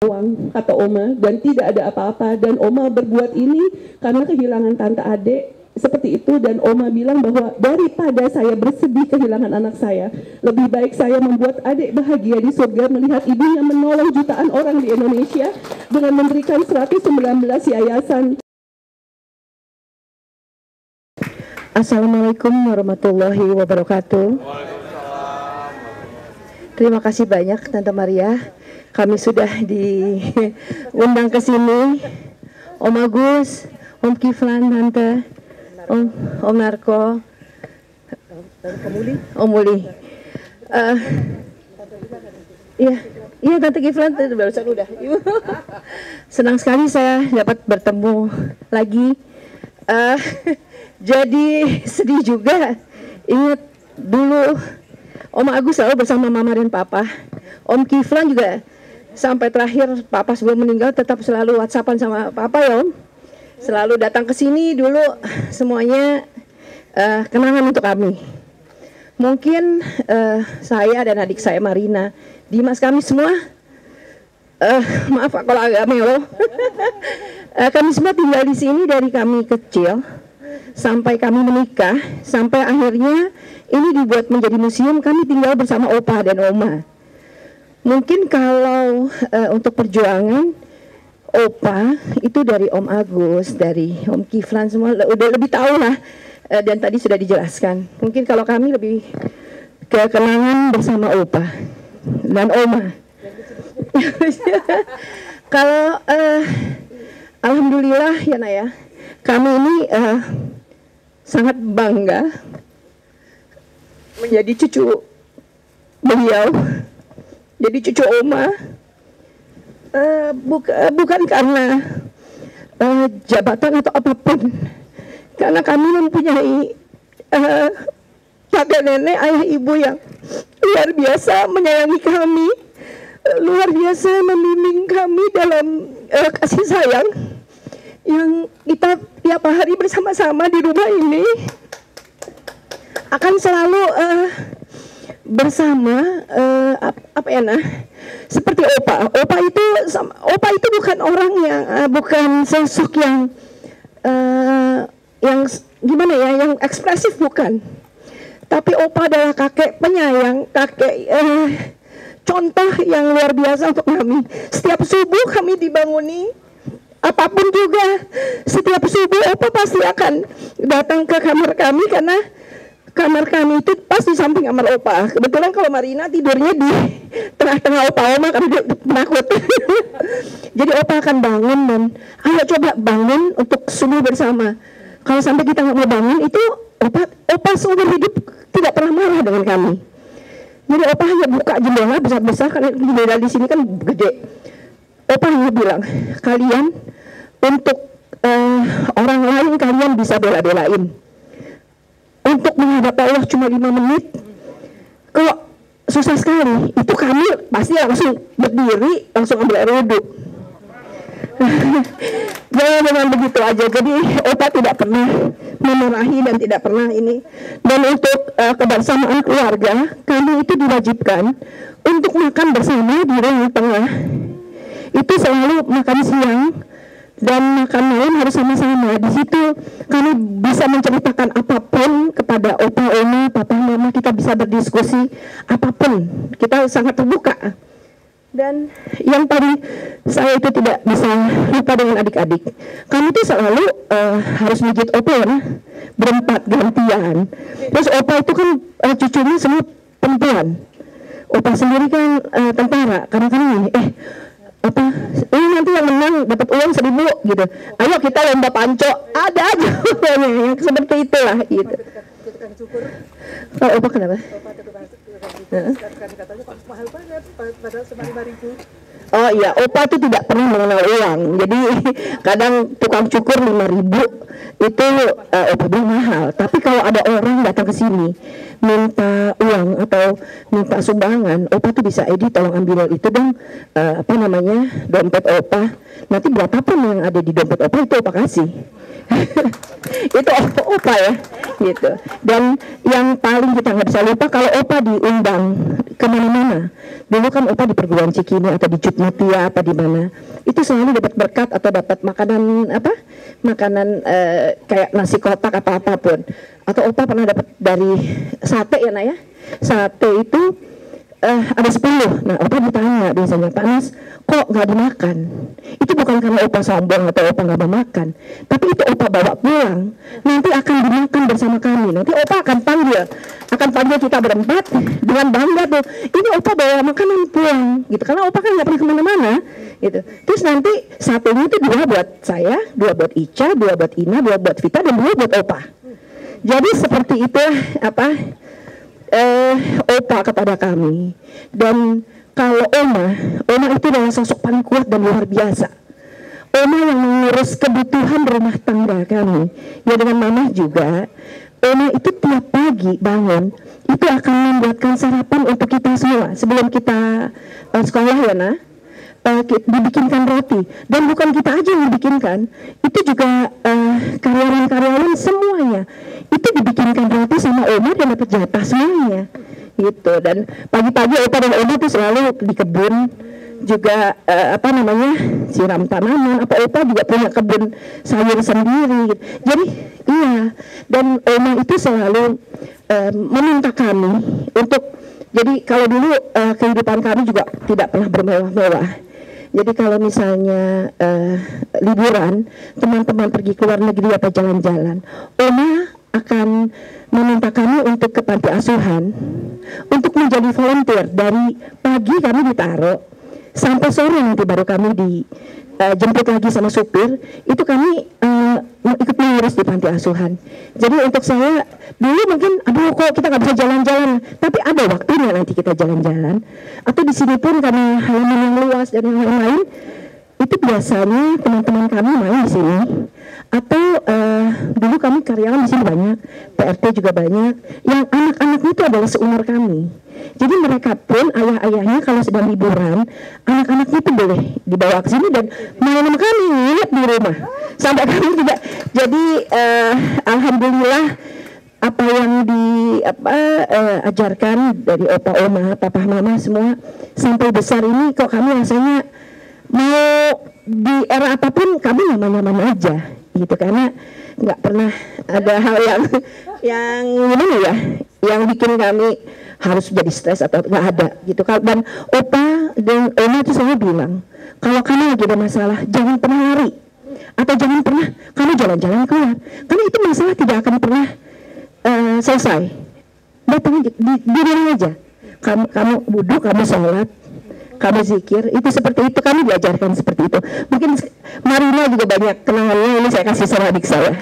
uang, kata Oma, dan tidak ada apa-apa. Dan Oma berbuat ini karena kehilangan tante adik, seperti itu. Dan Oma bilang bahwa daripada saya bersedih kehilangan anak saya, lebih baik saya membuat adik bahagia di surga melihat ibunya menolong jutaan orang di Indonesia dengan memberikan 119 yayasan. Assalamualaikum warahmatullahi wabarakatuh. Terima kasih banyak Tante Maria. Kami sudah diundang ke sini. Om Agus, Om Kiflan, Tante, Om Narko, Om Muli. Iya Tante Kiflan barusan udah. Senang sekali saya dapat bertemu lagi. Jadi sedih juga. Ingat dulu Om Agus selalu bersama Mama dan Papa. Om Kiflan juga sampai terakhir Papa sebelum meninggal tetap selalu WhatsAppan sama Papa ya Om. Selalu datang ke sini dulu, semuanya kenangan untuk kami. Mungkin saya dan adik saya Marina, Dimas, kami semua, maaf kalau agak melo, kami semua tinggal di sini dari kami kecil sampai kami menikah, sampai akhirnya ini dibuat menjadi museum. Kami tinggal bersama Opa dan Oma. Mungkin kalau untuk perjuangan Opa itu dari Om Agus, dari Om Kiflan, semua udah lebih tahu lah, dan tadi sudah dijelaskan. Mungkin kalau kami lebih ke kenangan bersama Opa dan Oma. Kalau alhamdulillah ya Naya, kami ini sangat bangga menjadi cucu beliau, jadi cucu Oma. Bukan karena jabatan atau apapun, karena kami mempunyai kakek nenek, ayah ibu yang luar biasa menyayangi kami, luar biasa membimbing kami dalam kasih sayang yang kita tiap hari bersama-sama di rumah ini akan selalu bersama. Apa ya nah, seperti Opa. Opa itu bukan orang yang bukan sosok yang gimana ya, yang ekspresif, bukan. Tapi Opa adalah kakek penyayang, kakek contoh yang luar biasa untuk kami. Setiap subuh kami dibanguni, apapun juga, setiap subuh Opa pasti akan datang ke kamar kami, karena kamar kami itu pas di samping kamar Opa. Kebetulan kalau Marina tidurnya di tengah-tengah Opa Oma karena dia penakut. Jadi Opa akan bangun dan ayo coba bangun untuk subuh bersama. Kalau sampai kita nggak mau bangun itu Opa seumur hidup tidak pernah marah dengan kami. Jadi Opa hanya buka jendela besar-besar, karena jendela di sini kan gede. Opa hanya bilang, kalian untuk orang lain kalian bisa bela-belain. Untuk menghadap Allah cuma 5 menit, kok susah sekali. Itu kami pasti langsung berdiri, langsung ambil air wudhu. Jangan begitu aja. Jadi Opa tidak pernah memarahi dan tidak pernah ini. Dan untuk kebersamaan keluarga, kami itu diwajibkan untuk makan bersama di ruang tengah. Itu selalu makan siang dan makan malam harus sama-sama. Di situ kami bisa menceritakan apapun kepada Opa, Oma, Papa, Mama. Kita bisa berdiskusi apapun. Kita sangat terbuka. Dan yang tadi saya itu tidak bisa lupa dengan adik-adik. Kami itu selalu harus mijit Opa ya, berempat gantian. Terus Opa itu kan cucunya semua perempuan. Opa sendiri kan tentara. Kadang-kadang ini nanti yang menang dapat uang 1.000 gitu. Ayo kita lomba panco, ada aja seperti itulah gitu. Kalau Opa kenapa? Katanya mahal banget, padahal cuma 5.000. Oh iya, Opa itu tidak pernah mengenal uang. Jadi kadang tukang cukur 5.000 itu Opa bilang mahal. Tapi kalau ada orang datang ke sini minta uang atau minta sumbangan, Opa tuh bisa, Edi tolong ambil itu dong, dompet Opa. Nanti berapapun yang ada di dompet Opa itu Opa kasih. Itu opa ya, gitu. Dan yang paling kita nggak bisa lupa kalau opa diundang kemana-mana. Dulu kan opa di perguruan Cikini atau di Cutmutia apa di mana, itu selalu dapat berkat atau dapat makanan apa? Makanan kayak nasi kotak apa apapun. Atau opa pernah dapat dari sate ya nak ya. Sate itu ada 10. Nah opa ditanya biasanya, Pak Nas kok nggak dimakan? Itu bukan karena opa sombong atau opa nggak mau makan, tapi itu opa bawa pulang, nanti akan dimakan bersama kami. Nanti opa akan panggil kita berempat dengan bangga tuh, ini opa bawa makanan pulang gitu, karena opa kan nggak pernah kemana-mana gitu. Terus nanti satenya itu 2 buat saya, 2 buat Ica, 2 buat Ina, 2 buat Vita, dan 2 buat opa. Jadi seperti itu apa opa kepada kami. Dan kalau Oma itu adalah sosok paling kuat dan luar biasa. Oma yang mengurus kebutuhan rumah tangga kami. Ya dengan mama juga. Oma itu tiap pagi bangun itu akan membuatkan sarapan untuk kita semua sebelum kita sekolah ya nah. Dibikinkan roti, dan bukan kita aja yang dibikinkan, itu juga karyawan-karyawan semuanya itu dibikinkan roti sama Oma dan dapat jatah semuanya gitu. Dan pagi-pagi Opa dan Oma itu selalu di kebun juga siram tanaman, apa Opa juga punya kebun sayur sendiri gitu. Jadi iya, dan Oma itu selalu meminta kami untuk, jadi kalau dulu kehidupan kami juga tidak pernah bermewah-mewah. Jadi kalau misalnya liburan, teman-teman pergi ke luar negeri atau jalan-jalan, Oma akan meminta kami untuk ke panti asuhan untuk menjadi volunteer. Dari pagi kami ditaruh sampai sore, nanti baru kami dijemput lagi sama supir. Itu kami ikut mengurus di panti asuhan. Jadi untuk saya dulu mungkin aduh kok kita nggak bisa jalan-jalan, tapi ada waktunya nanti kita jalan-jalan. Atau di sini pun karena halaman yang luas dan yang lain-lain, itu biasanya teman-teman kami main di sini. Atau dulu kami karyawan di sini banyak, PRT juga banyak, yang anak-anaknya itu adalah seumur kami. Jadi mereka pun ayah-ayahnya kalau sedang liburan, anak-anaknya itu boleh dibawa ke sini dan main sama kami, nginep di rumah. Sampai kami juga, jadi alhamdulillah apa yang diajarkan dari opa oma, papa mama semua sampai besar ini, kok kami rasanya mau di era apapun kami nyaman-nyaman aja gitu, karena nggak pernah ada hal yang gimana ya, yang bikin kami harus jadi stres atau nggak ada gitu. Dan opa dan oma itu selalu bilang, kalau kamu lagi ada masalah jangan pernah lari atau jangan pernah kamu jalan-jalan keluar, karena itu masalah tidak akan pernah selesai. Datang di rumah aja, kamu wudhu, kamu sholat, kamu zikir, itu seperti itu, kami diajarkan seperti itu. Mungkin Marina juga banyak kenangannya, ini saya kasih sama adik saya.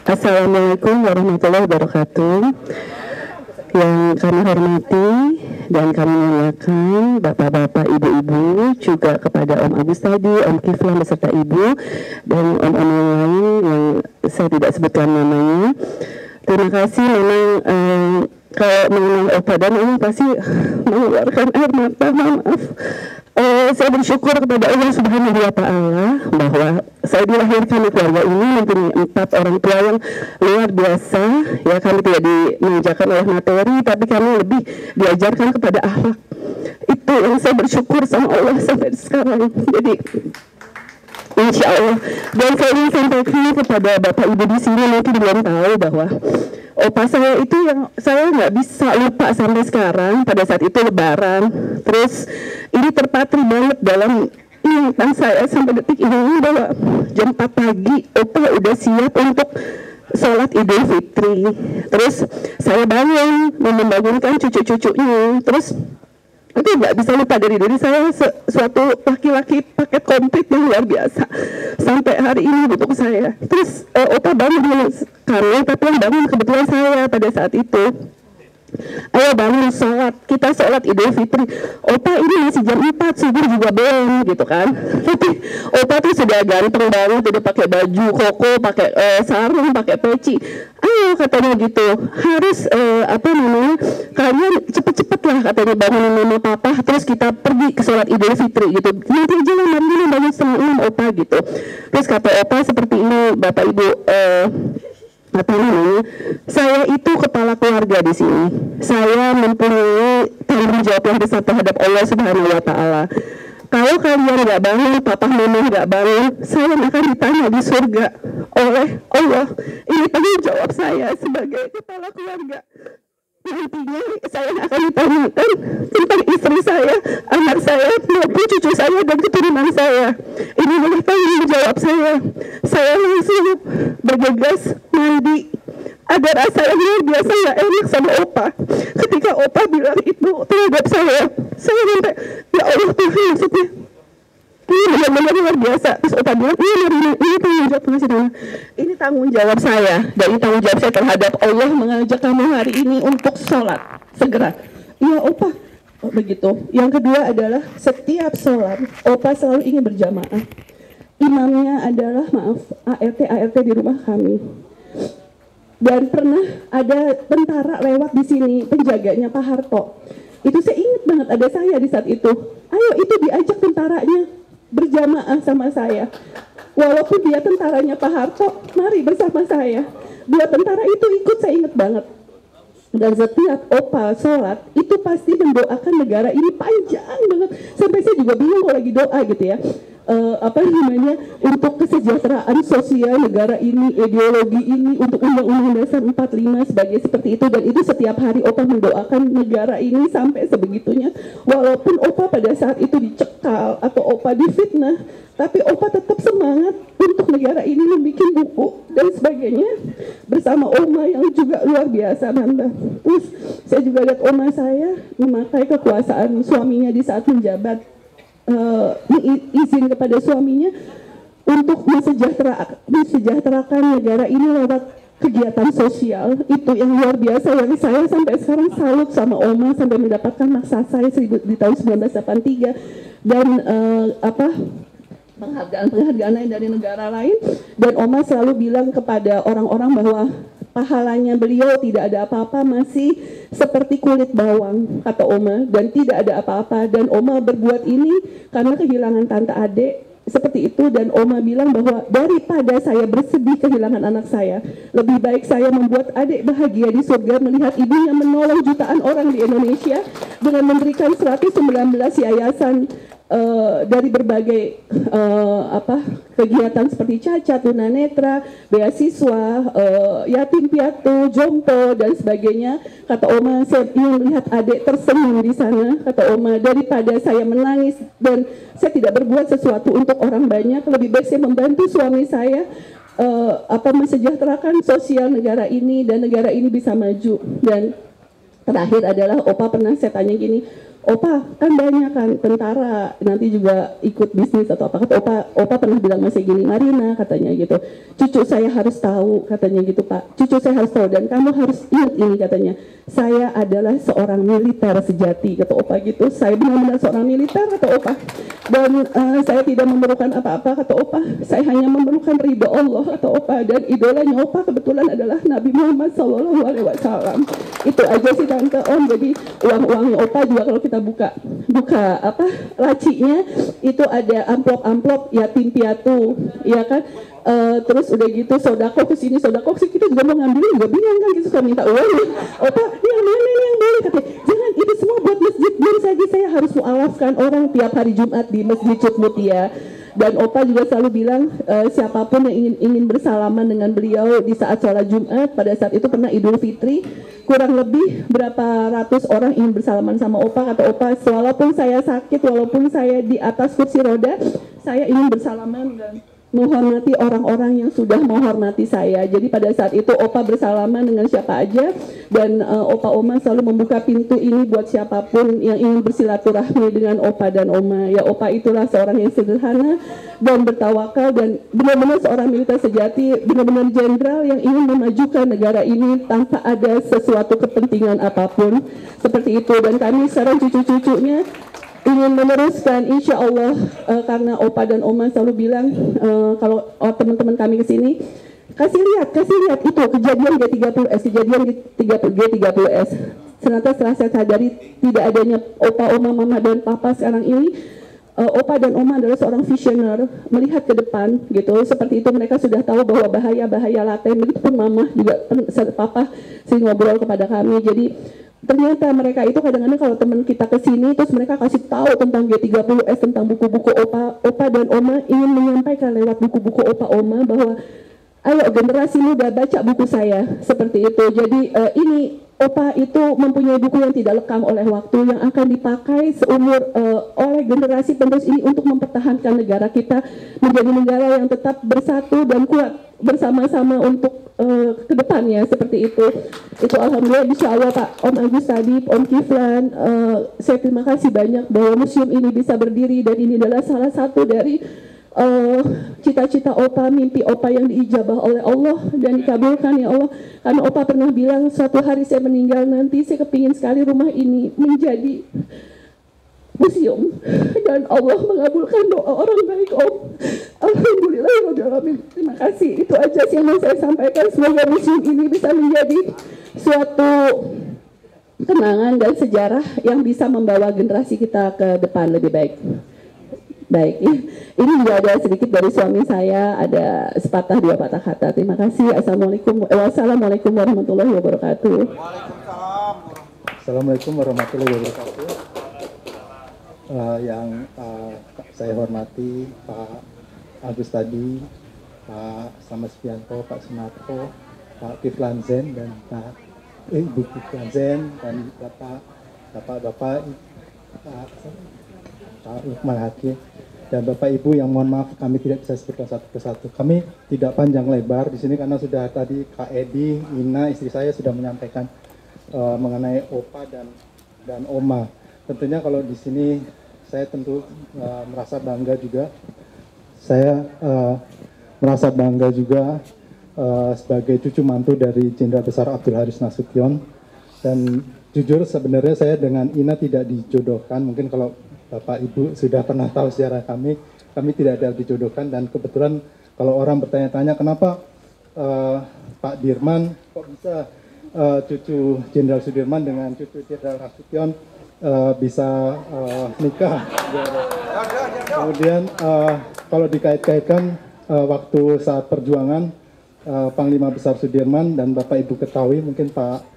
Assalamualaikum warahmatullahi wabarakatuh. Yang kami hormati dan kami muliakan bapak-bapak, ibu-ibu, juga kepada Om Agus tadi, Om Kiflan beserta ibu, dan om-om yang lain yang saya tidak sebutkan namanya. Terima kasih. Memang kalau mengenal Opa dan Oma pasti mengeluarkan air mata. Maaf. Saya bersyukur kepada Allah Subhanahu wa Ta'ala bahwa saya dilahirkan di keluarga ini mempunyai 4 orang tua yang luar biasa. Ya, kami tidak dimenjakan oleh materi, tapi kami lebih diajarkan kepada akhlak. Itu yang saya bersyukur sama Allah sampai sekarang. Jadi insya Allah. Dan saya ingin sampaikan kepada Bapak Ibu di sini, mungkin belum tahu bahwa opa saya itu yang saya nggak bisa lupa sampai sekarang. Pada saat itu Lebaran, terus ini terpatri banget dalam ingatan saya sampai detik ini, bahwa jam 4 pagi opa udah siap untuk sholat Idul Fitri. Terus saya bangun membangunkan cucu-cucunya, terus itu nggak bisa lupa dari diri saya, suatu laki-laki paket komplit yang luar biasa sampai hari ini untuk saya. Terus opa bangun dulu kami, tapi yang bangun kebetulan saya pada saat itu. ayo bangun sholat, kita sholat Idul Fitri. Opa ini masih jam 4, subuh juga belum gitu kan. Tapi opa tuh sudah ganteng banget, udah pakai baju koko, pakai sarung, pakai peci. Ayo katanya gitu, harus kalian cepet-cepet lah katanya bangunin mama papa, terus kita pergi ke sholat Idul Fitri gitu. Nanti aja lah Marina bangun 5:30 opa gitu. Terus kata opa seperti ini, bapak ibu, saya itu kepala keluarga di sini. Saya mempunyai tanggung jawab yang besar terhadap Allah Subhanahu wa Ta'ala. Kalau kalian nggak bangun, papa mama nggak bangun, saya akan ditanya di surga oleh Allah. Ini tanggung jawab saya sebagai kepala keluarga. Nantinya saya akan ditanyakan tentang istri saya, anak saya, maupun cucu saya dan keturunan saya. Ini adalah tanggung jawab saya. Saya langsung bergegas mandi. Ada rasa yang luar biasa gak enak sama opa. Ketika opa bilang itu terhadap saya sampai ya Allah Tuhan, maksudnya ini benar-benar luar biasa. Terus opa bilang ini tanggung jawab ini tanggung jawab saya, dan ini tanggung jawab saya terhadap Allah mengajak kamu hari ini untuk sholat segera. Iya opa, begitu. Yang kedua adalah setiap sholat opa selalu ingin berjamaah. Imamnya adalah ART di rumah kami. Dan pernah ada tentara lewat di sini, penjaganya Pak Harto. Itu saya ingat banget, ada saya di saat itu. Ayo itu diajak tentaranya berjamaah sama saya. Walaupun dia tentaranya Pak Harto, mari bersama saya. Dua tentara itu ikut, saya ingat banget. Dan setiap opa sholat itu pasti mendoakan negara ini panjang banget. Sampai saya juga bingung kalau lagi doa gitu ya. Untuk kesejahteraan sosial negara ini, ideologi ini, untuk Undang-Undang Dasar 45 sebagai seperti itu. Dan itu setiap hari opa mendoakan negara ini sampai sebegitunya. Walaupun opa pada saat itu dicekal atau opa difitnah, tapi opa tetap semangat untuk negara ini, membuat buku dan sebagainya bersama oma yang juga luar biasa Banda. Terus saya juga lihat oma saya memakai kekuasaan suaminya di saat menjabat, izin kepada suaminya untuk mensejahterakan negara ini lewat kegiatan sosial. Itu yang luar biasa, yang saya sampai sekarang salut sama oma, sampai mendapatkan maksasa saya di tahun 1983 dan penghargaan lain dari negara lain. Dan oma selalu bilang kepada orang-orang bahwa pahalanya beliau tidak ada apa-apa, masih seperti kulit bawang, kata oma, dan tidak ada apa-apa. Dan oma berbuat ini karena kehilangan tante adik seperti itu. Dan oma bilang bahwa daripada saya bersedih kehilangan anak saya, lebih baik saya membuat adik bahagia di surga melihat ibunya menolong jutaan orang di Indonesia dengan memberikan 119 yayasan dari berbagai kegiatan seperti cacat, tunanetra, beasiswa, yatim piatu, jompo dan sebagainya. Kata oma, saya ingin melihat adik tersenyum di sana. Kata oma, daripada saya menangis dan saya tidak berbuat sesuatu untuk orang banyak, lebih baik saya membantu suami saya mensejahterakan sosial negara ini dan negara ini bisa maju. Dan terakhir adalah opa pernah saya tanya gini, opa kan banyak kan tentara nanti juga ikut bisnis atau apa. Kata opa pernah bilang masih gini, Marina katanya gitu, cucu saya harus tahu katanya gitu Pak, cucu saya harus tahu dan kamu harus ingat ini katanya, saya adalah seorang militer sejati kata opa gitu. Saya benar-benar seorang militer kata opa, dan saya tidak memerlukan apa-apa kata opa, saya hanya memerlukan ridho Allah kata opa. Dan idolanya opa kebetulan adalah Nabi Muhammad SAW. Itu aja sih tante om. Jadi uang-uangnya opa juga kalau kita buka lacinya itu ada amplop-amplop yatim piatu, ya kan. Terus udah gitu sodako kesini sodako kesini, kita juga mau ngambilin juga bingung kan, kita suka minta uang. Opa yang mana nih yang boleh, katanya jangan, itu semua buat masjid, belum saja saya harus mualafkan orang tiap hari Jumat di Masjid Cutmutia. Dan opa juga selalu bilang siapapun yang ingin bersalaman dengan beliau di saat sholat Jumat, pada saat itu pernah Idul Fitri, kurang lebih berapa ratus orang ingin bersalaman sama opa. Kata opa, walaupun saya sakit, walaupun saya di atas kursi roda, saya ingin bersalaman. Dan menghormati orang-orang yang sudah menghormati saya. Jadi pada saat itu Opa bersalaman dengan siapa aja, dan Opa Oma selalu membuka pintu ini buat siapapun yang ingin bersilaturahmi dengan Opa dan Oma. Ya, Opa itulah seorang yang sederhana dan bertawakal, dan benar-benar seorang militer sejati, benar-benar jenderal yang ingin memajukan negara ini tanpa ada sesuatu kepentingan apapun. Seperti itu, dan kami sekarang cucu-cucunya ingin meneruskan, insya Allah, karena Opa dan Oma selalu bilang kalau teman-teman kami ke sini, kasih lihat itu kejadian G30S, kejadian G30S. Ternyata setelah saya sadari tidak adanya Opa, Oma, Mama, dan Papa sekarang ini, Opa dan Oma adalah seorang visioner, melihat ke depan gitu. Seperti itu mereka sudah tahu bahwa bahaya-bahaya laten. Begitupun Mama juga, Papa sering ngobrol kepada kami. Jadi ternyata mereka itu kadang-kadang kalau teman kita ke sini terus mereka kasih tahu tentang G30S, tentang buku-buku Opa dan Oma, ingin menyampaikan lewat buku-buku Opa Oma bahwa ayo generasi muda baca buku saya, seperti itu. Jadi ini Opa itu mempunyai buku yang tidak lekang oleh waktu, yang akan dipakai seumur oleh generasi penerus ini untuk mempertahankan negara kita menjadi negara yang tetap bersatu dan kuat bersama-sama untuk ke depannya, seperti itu. Itu alhamdulillah, insya Allah Pak Om Agus tadi, Om Kiflan, saya terima kasih banyak bahwa museum ini bisa berdiri, dan ini adalah salah satu dari cita-cita Opa, mimpi Opa yang diijabah oleh Allah dan dikabulkan ya Allah. Karena Opa pernah bilang suatu hari saya meninggal nanti saya kepingin sekali rumah ini menjadi museum, dan Allah mengabulkan doa orang baik Om. Alhamdulillahirobbilalamin. Terima kasih, itu aja sih yang mau saya sampaikan. Semoga museum ini bisa menjadi suatu kenangan dan sejarah yang bisa membawa generasi kita ke depan lebih baik. Baik, ini juga ada sedikit dari suami saya, ada sepatah dua patah kata. Terima kasih. Wassalamualaikum warahmatullahi wabarakatuh. Assalamualaikum warahmatullahi wabarakatuh. Yang saya hormati Pak Agus tadi, Pak Slamet Subianto, Pak Sunarto, Pak Kiflan Zain, dan Ibu Kiflan Zain, dan Bapak Lukman Hakim, dan Bapak Ibu yang mohon maaf kami tidak bisa sebutkan satu persatu. Kami tidak panjang lebar di sini karena sudah tadi Kak Edi, Ina, istri saya sudah menyampaikan mengenai Opa dan Oma. Tentunya kalau di sini saya tentu merasa bangga juga. Saya merasa bangga juga sebagai cucu mantu dari Jenderal Besar Abdul Haris Nasution. Dan jujur sebenarnya saya dengan Ina tidak dijodohkan. Mungkin kalau Bapak Ibu sudah pernah tahu sejarah kami tidak ada dijodohkan. Dan kebetulan kalau orang bertanya-tanya kenapa Pak Dirman kok bisa cucu Jenderal Sudirman dengan cucu Jenderal Nasution bisa nikah. Kemudian kalau dikait-kaitkan waktu saat perjuangan Panglima Besar Sudirman dan Bapak Ibu ketahui, mungkin Pak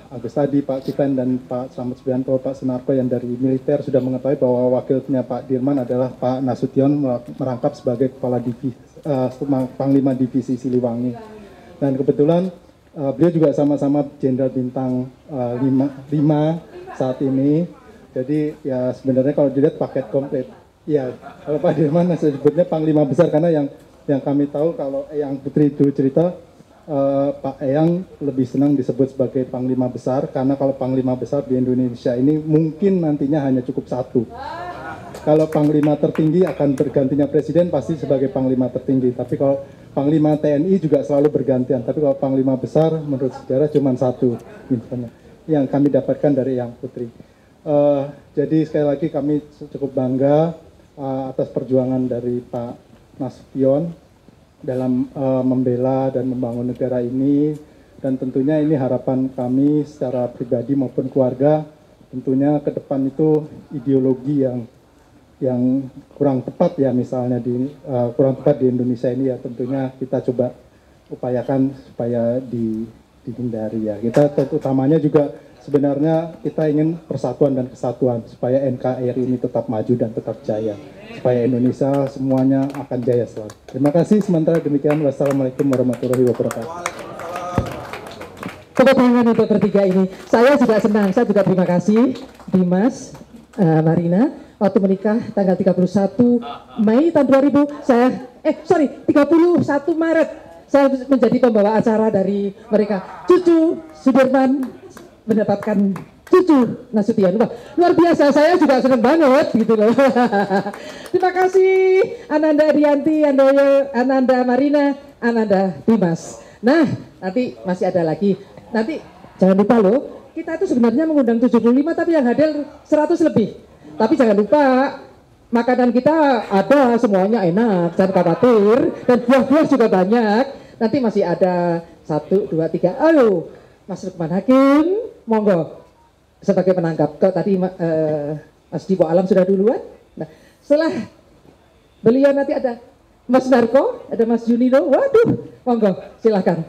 Agus tadi, Pak Kiflan dan Pak Slamet Subianto, Pak Sunarto yang dari militer sudah mengetahui bahwa wakilnya Pak Dirman adalah Pak Nasution merangkap sebagai kepala divisi Panglima Divisi Siliwangi. Dan kebetulan beliau juga sama-sama Jenderal Bintang 5 saat ini. Jadi ya sebenarnya kalau dilihat paket komplit. Ya, kalau Pak Dirman saya sebutnya Panglima Besar karena yang kami tahu kalau Eyang Putri itu cerita Pak Eyang lebih senang disebut sebagai Panglima Besar karena kalau Panglima Besar di Indonesia ini mungkin nantinya hanya cukup satu. Kalau Panglima tertinggi akan bergantinya Presiden pasti sebagai Panglima tertinggi. Tapi kalau Panglima TNI juga selalu bergantian. Tapi kalau Panglima Besar menurut sejarah cuma satu yang kami dapatkan dari Eyang Putri. Jadi sekali lagi kami cukup bangga atas perjuangan dari Pak Nasution dalam membela dan membangun negara ini, dan tentunya ini harapan kami secara pribadi maupun keluarga, tentunya ke depan itu ideologi yang kurang tepat ya misalnya kurang tepat di Indonesia ini ya tentunya kita coba upayakan supaya dihindari ya. Kita utamanya juga sebenarnya kita ingin persatuan dan kesatuan supaya NKRI ini tetap maju dan tetap jaya, supaya Indonesia semuanya akan jaya selalu. Terima kasih. Sementara demikian, wassalamualaikum warahmatullahi wabarakatuh. Tepuk tangan untuk bertiga ini. Saya juga senang, saya juga terima kasih Dimas, Marina, waktu menikah tanggal 31 Mei tahun 2000 31 Maret saya menjadi pembawa acara dari mereka. Cucu Sudirman mendapatkan cucu Nasution. Wah, luar biasa, saya juga senang banget gitu loh. Terima kasih Ananda Rianti, Ananda Marina, Ananda Dimas. Nah, nanti masih ada lagi. Nanti jangan lupa loh, kita itu sebenarnya mengundang 75 tapi yang hadir 100 lebih. Tapi jangan lupa makanan kita ada semuanya enak, jangan khawatir, dan buah-buah juga banyak. Nanti masih ada 1, 2, 3. Ayo, Mas Lukman Hakim, monggo sebagai penangkap. Kalau tadi Mas Dipo Alam sudah duluan. Nah, setelah beliau nanti ada Mas Narko, ada Mas Junino. Waduh, monggo silahkan.